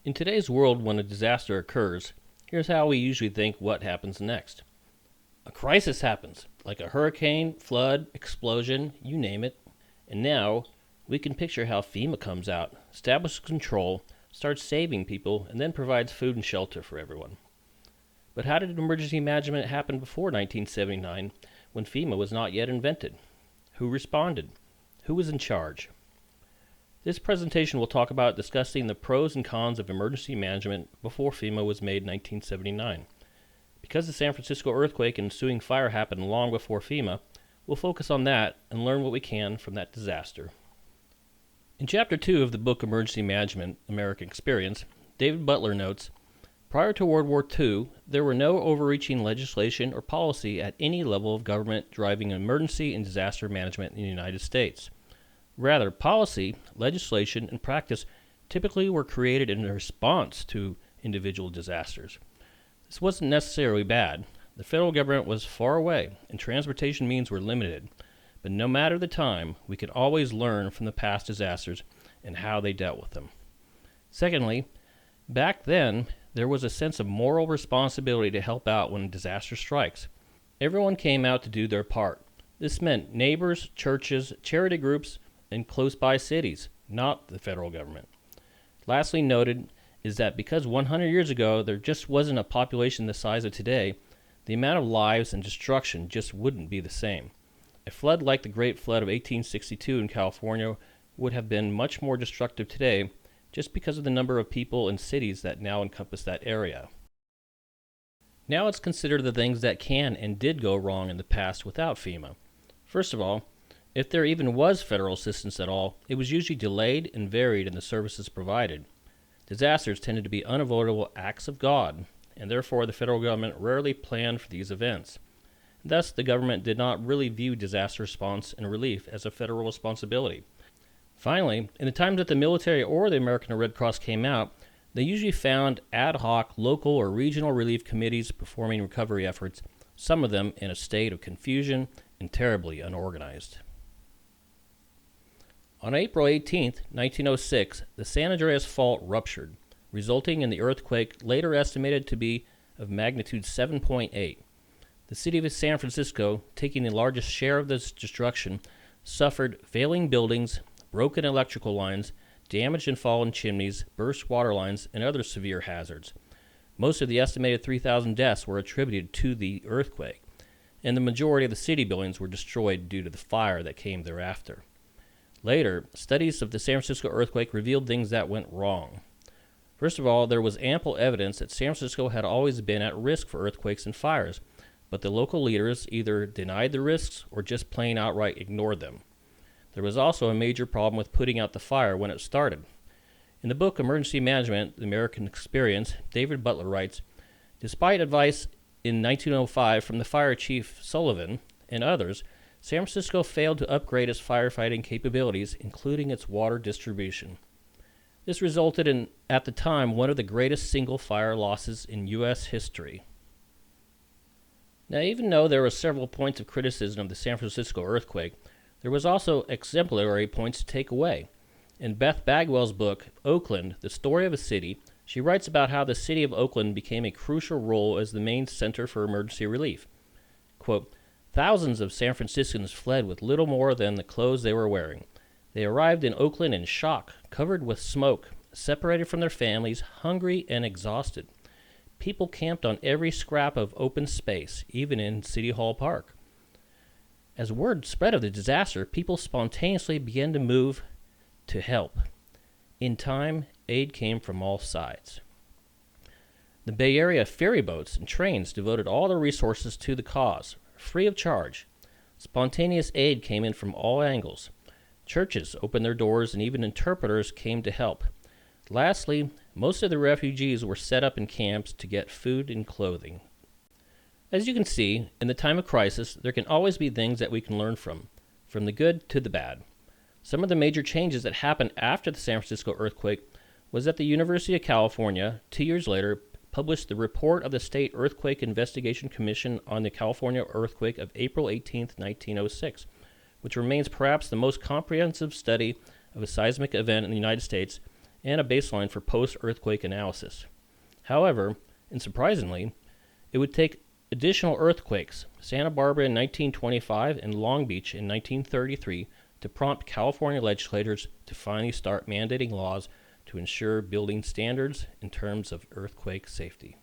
In today's world, when a disaster occurs, here's how we usually think what happens next. A crisis happens, like a hurricane, flood, explosion, you name it. And now, we can picture how FEMA comes out, establishes control, starts saving people, and then provides food and shelter for everyone. But how did emergency management happen before 1979, when FEMA was not yet invented? Who responded? Who was in charge? This presentation will talk about discussing the pros and cons of emergency management before FEMA was made in 1979. Because the San Francisco earthquake and ensuing fire happened long before FEMA, we'll focus on that and learn what we can from that disaster. In Chapter 2 of the book Emergency Management, American Experience, David Butler notes, prior to World War II, there were no overreaching legislation or policy at any level of government driving emergency and disaster management in the United States. Rather, policy, legislation, and practice typically were created in response to individual disasters. This wasn't necessarily bad. The federal government was far away, and transportation means were limited. But no matter the time, we could always learn from the past disasters and how they dealt with them. Secondly, back then, there was a sense of moral responsibility to help out when a disaster strikes. Everyone came out to do their part. This meant neighbors, churches, charity groups, and close-by cities, not the federal government. Lastly noted is that because 100 years ago there just wasn't a population the size of today, the amount of lives and destruction just wouldn't be the same. A flood like the Great Flood of 1862 in California would have been much more destructive today just because of the number of people and cities that now encompass that area. Now let's consider the things that can and did go wrong in the past without FEMA. First of all, if there even was federal assistance at all, it was usually delayed and varied in the services provided. Disasters tended to be unavoidable acts of God, and therefore the federal government rarely planned for these events. Thus, the government did not really view disaster response and relief as a federal responsibility. Finally, in the times that the military or the American Red Cross came out, they usually found ad hoc local or regional relief committees performing recovery efforts, some of them in a state of confusion and terribly unorganized. On April 18, 1906, the San Andreas Fault ruptured, resulting in the earthquake later estimated to be of magnitude 7.8. The city of San Francisco, taking the largest share of this destruction, suffered failing buildings, broken electrical lines, damaged and fallen chimneys, burst water lines, and other severe hazards. Most of the estimated 3,000 deaths were attributed to the earthquake, and the majority of the city buildings were destroyed due to the fire that came thereafter. Later, studies of the San Francisco earthquake revealed things that went wrong. First of all, there was ample evidence that San Francisco had always been at risk for earthquakes and fires, but the local leaders either denied the risks or just plain outright ignored them. There was also a major problem with putting out the fire when it started. In the book Emergency Management, The American Experience, David Butler writes, despite advice in 1905 from the fire chief Sullivan and others, San Francisco failed to upgrade its firefighting capabilities, including its water distribution. This resulted in, at the time, one of the greatest single fire losses in U.S. history. Now, even though there were several points of criticism of the San Francisco earthquake, there was also exemplary points to take away. In Beth Bagwell's book, Oakland, The Story of a City, she writes about how the city of Oakland became a crucial role as the main center for emergency relief. Quote, thousands of San Franciscans fled with little more than the clothes they were wearing. They arrived in Oakland in shock, covered with smoke, separated from their families, hungry and exhausted. People camped on every scrap of open space, even in City Hall Park. As word spread of the disaster, people spontaneously began to move to help. In time, aid came from all sides. The Bay Area ferry boats and trains devoted all their resources to the cause, free of charge. Spontaneous aid came in from all angles. Churches opened their doors and even interpreters came to help. Lastly, most of the refugees were set up in camps to get food and clothing. As you can see, in the time of crisis, there can always be things that we can learn from the good to the bad. Some of the major changes that happened after the San Francisco earthquake was that the University of California, 2 years later, published the report of the State Earthquake Investigation Commission on the California earthquake of April 18, 1906, which remains perhaps the most comprehensive study of a seismic event in the United States and a baseline for post-earthquake analysis. However, and surprisingly, it would take additional earthquakes, Santa Barbara in 1925 and Long Beach in 1933, to prompt California legislators to finally start mandating laws to ensure building standards in terms of earthquake safety.